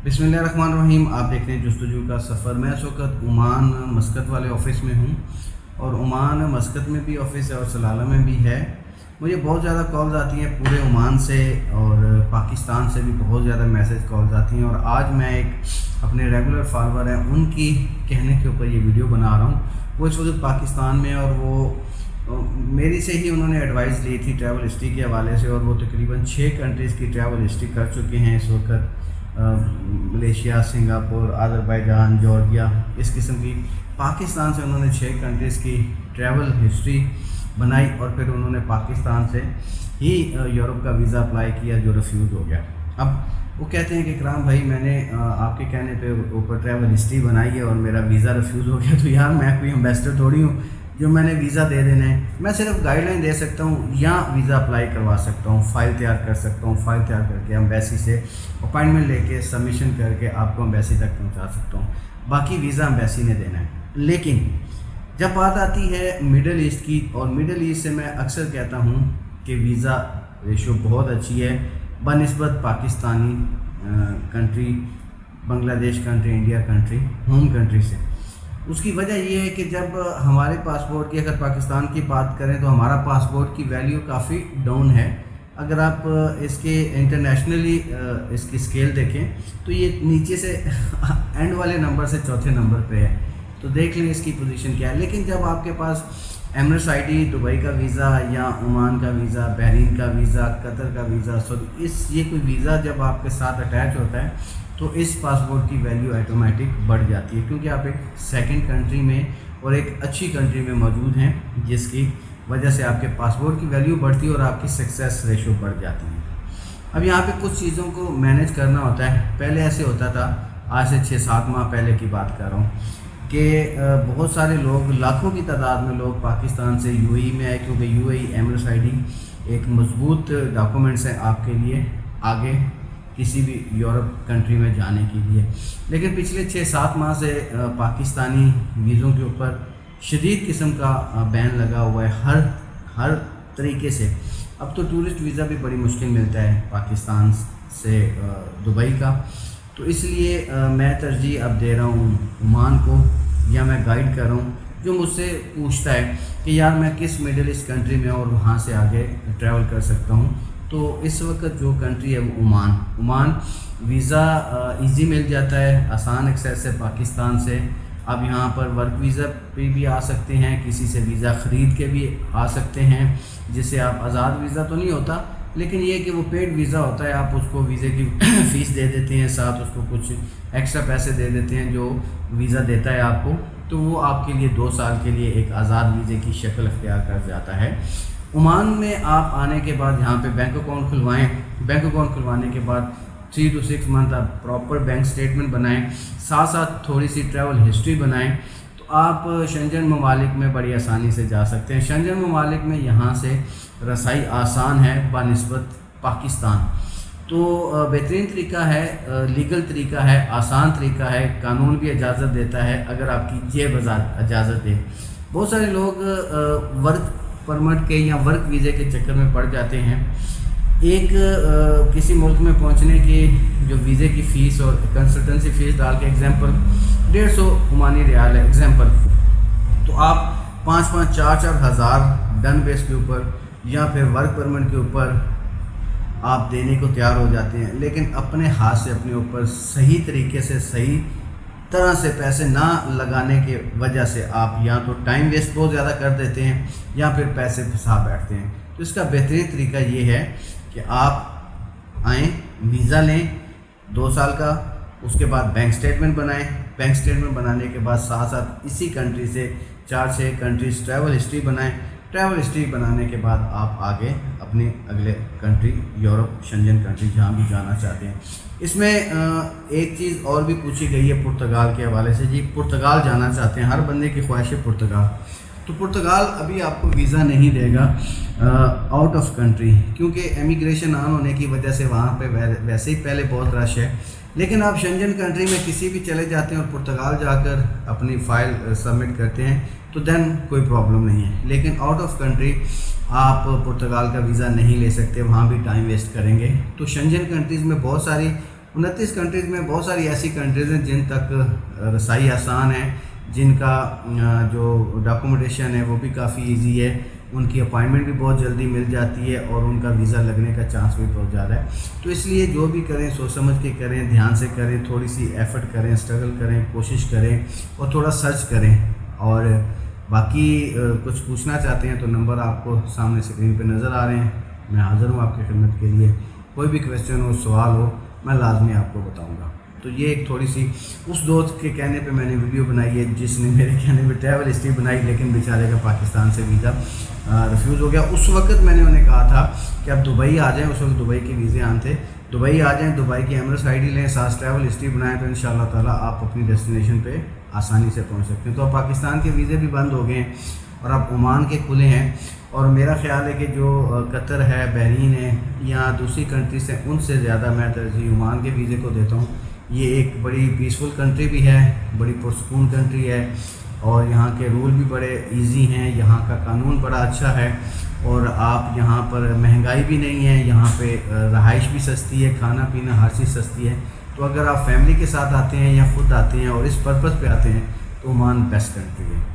बिस्मिल्लाहिर्रहमानिर्रहीम। आप देख रहे हैं जस्तजू का सफ़र। मैं इस वक्त ओमान मस्कत वाले ऑफ़िस में हूँ और ओमान मस्कत में भी ऑफ़िस है और सलाला में भी है। मुझे बहुत ज़्यादा कॉल्स आती हैं पूरे ओमान से और पाकिस्तान से भी बहुत ज़्यादा मैसेज कॉल्स आती हैं। और आज मैं एक अपने रेगुलर फॉलोअर हैं उनकी कहने के ऊपर ये वीडियो बना रहा हूँ। वो इस वक्त पाकिस्तान में और वो मेरी से ही उन्होंने एडवाइस ली थी ट्रैवल हिस्ट्री के हवाले से और वो तकरीबन 6 कंट्रीज़ की ट्रैवल हिस्ट्री कर चुके हैं इस वक्त। मलेशिया, सिंगापुर, अज़रबैजान, जॉर्जिया, इस किस्म की। पाकिस्तान से उन्होंने 6 कंट्रीज़ की ट्रैवल हिस्ट्री बनाई और फिर उन्होंने पाकिस्तान से ही यूरोप का वीज़ा अप्लाई किया जो रिफ्यूज़ हो गया। अब वो कहते हैं कि इकराम भाई मैंने आपके कहने पे ऊपर ट्रैवल हिस्ट्री बनाई है और मेरा वीज़ा रिफ्यूज़ हो गया। तो यार मैं कोई एम्बेसडर थोड़ी हूँ जो मैंने वीज़ा दे देना है। मैं सिर्फ गाइडलाइन दे सकता हूँ या वीज़ा अप्लाई करवा सकता हूँ, फ़ाइल तैयार कर सकता हूँ। फ़ाइल तैयार करके एम्बेसी से अपॉइंटमेंट लेके सबमिशन करके आपको एम्बेसी तक पहुँचा सकता हूँ। बाकी वीज़ा एम्बेसी ने देना है। लेकिन जब बात आती है मिडल ईस्ट की, और मिडल ईस्ट से मैं अक्सर कहता हूँ कि वीज़ा रेशो बहुत अच्छी है बनिस्बत Pakistani country, Bangladesh country, India country, home country से। उसकी वजह ये है कि जब हमारे पासपोर्ट की, अगर पाकिस्तान की बात करें तो हमारा पासपोर्ट की वैल्यू काफ़ी डाउन है। अगर आप इसके इंटरनेशनली इसकी स्केल देखें तो ये नीचे से एंड वाले नंबर से चौथे नंबर पे है। तो देख लें इसकी पोजीशन क्या है। लेकिन जब आपके पास एमरेट्स आईडी, दुबई का वीज़ा या ओमान का वीज़ा, बहरीन का वीज़ा, कतर का वीज़ा, ये कोई वीज़ा जब आपके साथ अटैच होता है तो इस पासपोर्ट की वैल्यू ऑटोमेटिक बढ़ जाती है, क्योंकि आप एक सेकंड कंट्री में और एक अच्छी कंट्री में मौजूद हैं, जिसकी वजह से आपके पासपोर्ट की वैल्यू बढ़ती है और आपकी सक्सेस रेशो बढ़ जाती है। अब यहाँ पे कुछ चीज़ों को मैनेज करना होता है। पहले ऐसे होता था, आज से 6-7 माह पहले की बात कर रहा हूँ कि बहुत सारे लोग, लाखों की तादाद में लोग पाकिस्तान से यूएई में आए, क्योंकि यूएई एमरेट्स आईडी एक मजबूत डॉक्यूमेंट्स है आपके लिए आगे किसी भी यूरोप कंट्री में जाने के लिए। लेकिन पिछले 6-7 माह से पाकिस्तानी वीज़ों के ऊपर शदीद किस्म का बैन लगा हुआ है हर तरीके से। अब तो टूरिस्ट वीज़ा भी बड़ी मुश्किल मिलता है पाकिस्तान से दुबई का। तो इसलिए मैं तरजीह अब दे रहा हूँ ओमान को, या मैं गाइड कर रहा हूँ जो मुझसे पूछता है कि यार मैं किस मिडिल ईस्ट कंट्री में और वहाँ से आगे ट्रैवल कर सकता हूँ। तो इस वक्त जो कंट्री है वो ओमान वीज़ा इजी मिल जाता है, आसान एक्सेस है पाकिस्तान से। आप यहाँ पर वर्क वीज़ा पे भी आ सकते हैं, किसी से वीज़ा ख़रीद के भी आ सकते हैं, जिससे आप आज़ाद वीज़ा तो नहीं होता, लेकिन ये कि वो पेड वीज़ा होता है। आप उसको वीज़े की फ़ीस दे देते हैं, साथ उसको कुछ एक्स्ट्रा पैसे दे देते हैं जो वीज़ा देता है आपको। तो वो आपके लिए 2 साल के लिए एक आज़ाद वीज़े की शक्ल अख्तियार कर जाता है। ओमान में आप आने के बाद यहाँ पे बैंक अकाउंट खुलवाएं। बैंक अकाउंट खुलवाने के बाद 3 to 6 मंथ आप प्रॉपर बैंक स्टेटमेंट बनाएं, साथ साथ थोड़ी सी ट्रैवल हिस्ट्री बनाएं, तो आप शेंजन ममालिक में बड़ी आसानी से जा सकते हैं। शेंजन ममालिक में यहाँ से रसाई आसान है बनिस्बत पाकिस्तान। तो बेहतरीन तरीका है, लीगल तरीका है, आसान तरीका है, कानून भी इजाज़त देता है अगर आपकी जेब इजाज़त दे। बहुत सारे लोग वर्क परमिट के या वर्क वीज़े के चक्कर में पड़ जाते हैं। एक किसी मुल्क में पहुंचने की जो वीज़े की फ़ीस और कंसल्टेंसी फ़ीस डाल के एग्जांपल 150 ओमानी रियाल है एग्जांपल, तो आप 5-5, 4-4 हज़ार डन बेस के ऊपर या फिर वर्क परमिट के ऊपर आप देने को तैयार हो जाते हैं। लेकिन अपने हाथ से अपने ऊपर सही तरीके से, सही तरह से पैसे ना लगाने की वजह से आप या तो टाइम वेस्ट बहुत ज़्यादा कर देते हैं या फिर पैसे फंसा बैठते हैं। तो इसका बेहतरीन तरीका ये है कि आप आएँ, वीज़ा लें 2 साल का, उसके बाद बैंक स्टेटमेंट बनाएं। बैंक स्टेटमेंट बनाने के बाद साथ साथ इसी कंट्री से 4-6 कंट्रीज़ ट्रैवल हिस्ट्री बनाएं। ट्रैवल हिस्ट्री बनाने के बाद आप आगे अपने अगले कंट्री, यूरोप, शेंजन कंट्री, जहाँ भी जाना चाहते हैं। इसमें एक चीज़ और भी पूछी गई है पुर्तगाल के हवाले से। जी, पुर्तगाल जाना चाहते हैं, हर बंदे की ख्वाहिश है पुर्तगाल। तो पुर्तगाल अभी आपको वीज़ा नहीं देगा आउट ऑफ कंट्री, क्योंकि इमिग्रेशन ऑन होने की वजह से वहाँ पे वैसे ही पहले बहुत रश है। लेकिन आप शेंजन कंट्री में किसी भी चले जाते हैं और पुर्तगाल जाकर अपनी फ़ाइल सबमिट करते हैं तो देन कोई प्रॉब्लम नहीं है। लेकिन आउट ऑफ कंट्री आप पुर्तगाल का वीज़ा नहीं ले सकते, वहाँ भी टाइम वेस्ट करेंगे। तो शेंजन कंट्रीज़ में बहुत सारी 29 کنٹریز میں بہت ساری ایسی کنٹریز ہیں جن تک رسائی آسان ہے، جن کا جو ڈاکومنٹیشن ہے وہ بھی کافی ایزی ہے، ان کی اپائنٹمنٹ بھی بہت جلدی مل جاتی ہے اور ان کا ویزا لگنے کا چانس بھی بہت زیادہ ہے۔ تو اس لیے جو بھی کریں سوچ سمجھ کے کریں، دھیان سے کریں، تھوڑی سی ایفرٹ کریں، اسٹرگل کریں، کوشش کریں اور تھوڑا سرچ کریں۔ اور باقی کچھ پوچھنا چاہتے ہیں تو نمبر آپ کو سامنے اسکرین پہ نظر آ رہے ہیں، میں حاضر ہوں آپ کی خدمت کے لیے۔ کوئی بھی کویسچن ہو، سوال ہو، میں لازمی آپ کو بتاؤں گا۔ تو یہ ایک تھوڑی سی اس دوست کے کہنے پہ میں نے ویڈیو بنائی ہے جس نے میرے کہنے پہ ٹریول ہسٹری بنائی، لیکن بیچارے کا پاکستان سے ویزا ریفیوز ہو گیا۔ اس وقت میں نے انہیں کہا تھا کہ آپ دبئی آ جائیں، اس وقت دبئی کے ویزے آن تھے، دبئی آ جائیں، دبئی کی ایمریٹس آئی ڈی لیں، ساتھ ٹریول ہسٹری بنائیں، تو انشاءاللہ تعالیٰ آپ اپنی ڈیسٹینیشن پہ آسانی سے پہنچ سکتے ہیں۔ تو اب پاکستان کے ویزے بھی بند ہو گئے ہیں اور اب عمان کے کھلے ہیں، اور میرا خیال ہے کہ جو قطر ہے، بحرین ہے یا دوسری کنٹریز ہیں، ان سے زیادہ میں ترجیح عمان کے ویزے کو دیتا ہوں۔ یہ ایک بڑی پیسفل کنٹری بھی ہے، بڑی پرسکون کنٹری ہے، اور یہاں کے رول بھی بڑے ایزی ہیں، یہاں کا قانون بڑا اچھا ہے، اور آپ یہاں پر مہنگائی بھی نہیں ہے، یہاں پہ رہائش بھی سستی ہے، کھانا پینا ہر چیز سستی ہے۔ تو اگر آپ فیملی کے ساتھ آتے ہیں یا خود آتے ہیں اور اس پرپس پہ آتے ہیں تو عمان بیسٹ کنٹری ہے۔